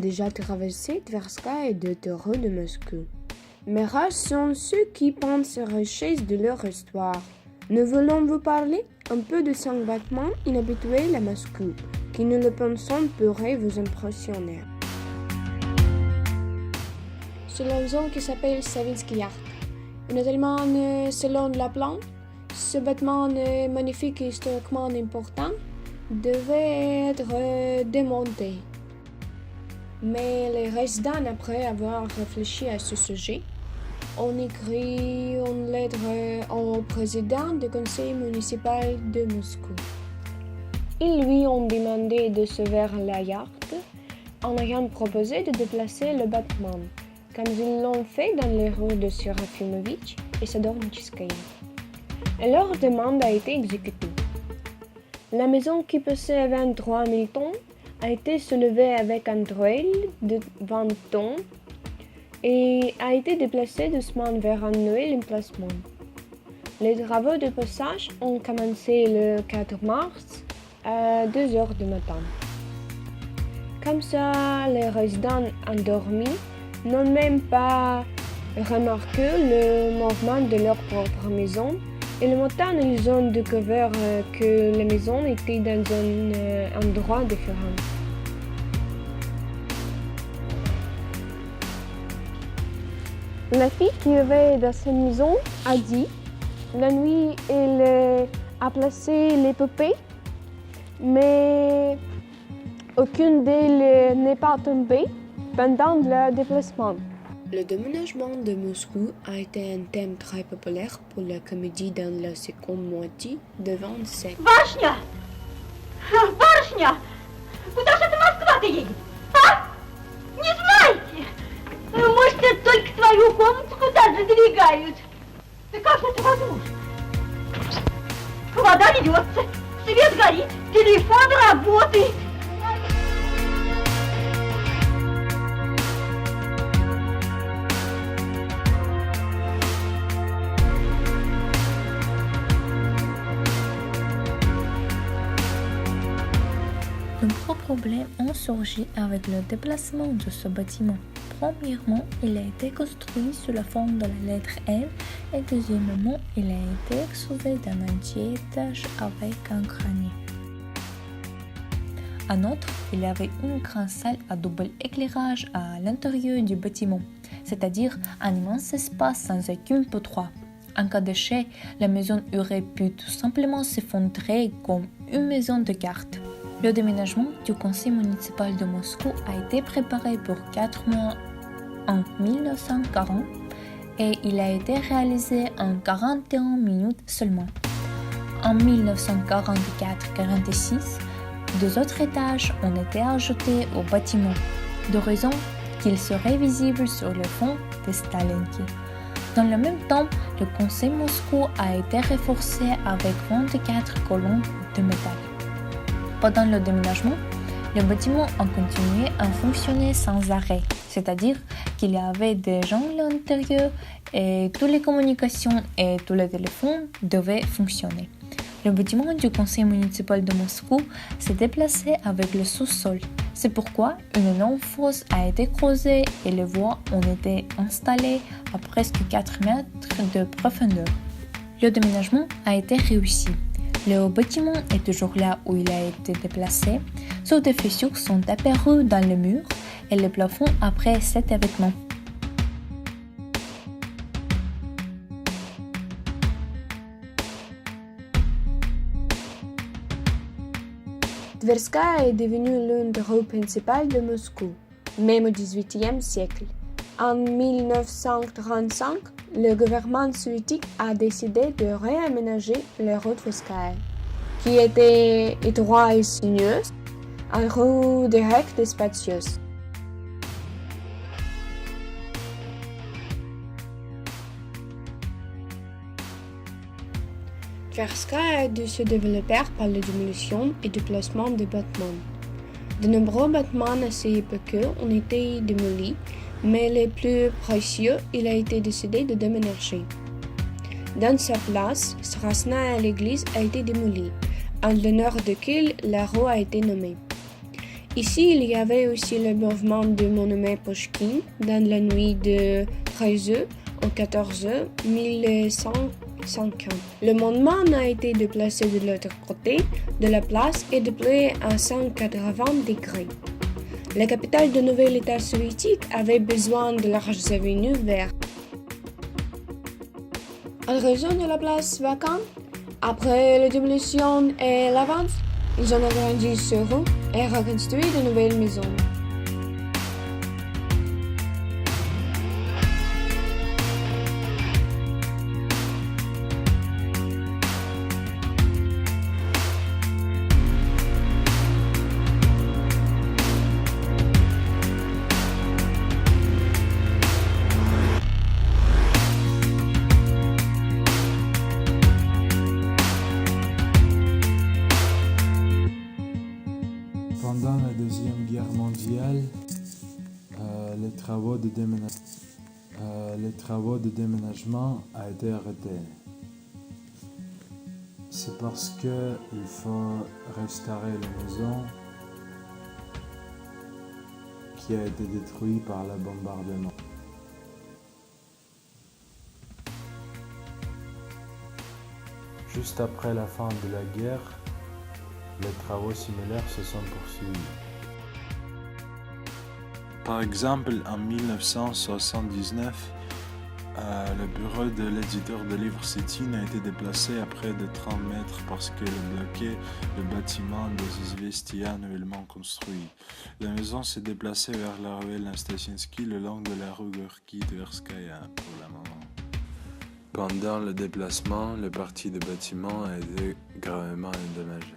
déjà traversé Tverskaya de rue de Moscou. Mais rares sont ceux qui pensent richesse de leur histoire. Nous voulons vous parler un peu de 5 bâtiments inhabituels à Moscou, qui nous le pensons pourraient vous impressionner. C'est la zone qui s'appelle Savinsky Yard. Initialement, selon la plan, ce bâtiment magnifique et historiquement important devait être démonté. Mais les résidents, après avoir réfléchi à ce sujet, ont écrit une lettre au président du conseil municipal de Moscou. Ils lui ont demandé de se vers la yard en ayant proposé de déplacer le bâtiment, comme ils l'ont fait dans les rues de Serafimovitch et Sadornichskaya. Et leur demande a été exécutée. La maison qui pesait 23 000 tonnes a été soulevée avec un droil de 20 tonnes et a été déplacée doucement vers un nouvel emplacement. Les travaux de passage ont commencé le 4 mars à 2 heures du matin. Comme ça, les résidents endormis n'ont même pas remarqué le mouvement de leur propre maison et le matin, ils ont découvert que la maison était dans un endroit différent. La fille qui vivait dans cette maison a dit la nuit, elle a placé les poupées, mais aucune d'elles n'est pas tombée pendant le déplacement. Le déménagement de Moscou a été un thème très populaire pour la comédie dans la seconde moitié du XXe siècle. Барышня! Барышня! Куда же эта Москва-то едет? А? Не знаете? Может, это только твою комнату куда задвигают? Да как же это возможно? Вода льется, свет горит, телефон работает. De gros problèmes ont surgi avec le déplacement de ce bâtiment. Premièrement, il a été construit sous la forme de la lettre M et deuxièmement, il a été exposé d'un entier étage avec un grenier. En outre, il y avait une grande salle à double éclairage à l'intérieur du bâtiment, c'est-à-dire un immense espace sans aucun poutre. En cas d'échec, la maison aurait pu tout simplement s'effondrer comme une maison de cartes. Le déménagement du conseil municipal de Moscou a été préparé pour 4 mois en 1940 et il a été réalisé en 41 minutes seulement. En 1944-46, 2 autres étages ont été ajoutés au bâtiment, de raison qu'il serait visible sur le fond de Stalinki. Dans le même temps, le conseil Moscou a été renforcé avec 24 colonnes de métal. Pendant le déménagement, le bâtiment a continué à fonctionner sans arrêt, c'est-à-dire qu'il y avait des gens à l'intérieur et toutes les communications et tous les téléphones devaient fonctionner. Le bâtiment du conseil municipal de Moscou s'est déplacé avec le sous-sol. C'est pourquoi une énorme fosse a été creusée et les voies ont été installées à presque 4 mètres de profondeur. Le déménagement a été réussi. Le haut bâtiment est toujours là où il a été déplacé, sauf des fissures sont apparues dans le mur et le plafond après cet événement. Tverskaya est devenue l'une des rues principales de Moscou, même au XVIIIe siècle. En 1935, le gouvernement soviétique a décidé de réaménager la rue Tverskaya, qui était étroite et sinueuse, en rue directe et spacieuse. Tverskaya a dû se développer par la démolition et déplacement des bâtiments. De nombreux bâtiments assez époceux ont été démolis, mais les plus précieux, il a été décidé de déménager. Dans sa place, Strasna et l'église a été démolie, en l'honneur duquel la rue a été nommée. Ici, il y avait aussi le mouvement du monument Pushkin dans la nuit de 13 au 14 1150. Le monument a été déplacé de l'autre côté de la place et déplacé à 180 degrés. La capitale du nouvel État soviétique avait besoin de larges avenues vertes. En raison de la place vacante, après la démolition et la vente, ils ont agrandi ce rue et reconstruit de nouvelles maisons. Pendant la Deuxième Guerre mondiale, les travaux de déménagement ont été arrêtés. C'est parce qu'il faut restaurer la maison qui a été détruite par le bombardement. Juste après la fin de la guerre, les travaux similaires se sont poursuivis. Par exemple, en 1979, le bureau de l'éditeur de livres Cetin a été déplacé à près de 30 mètres parce qu'il bloquait le bâtiment des Izvestia nouvellement construit. La maison s'est déplacée vers la ruelle Nastassensky le long de la rue Gorky-Tverskaya pour le moment. Pendant le déplacement, le parti du bâtiment a été gravement endommagé.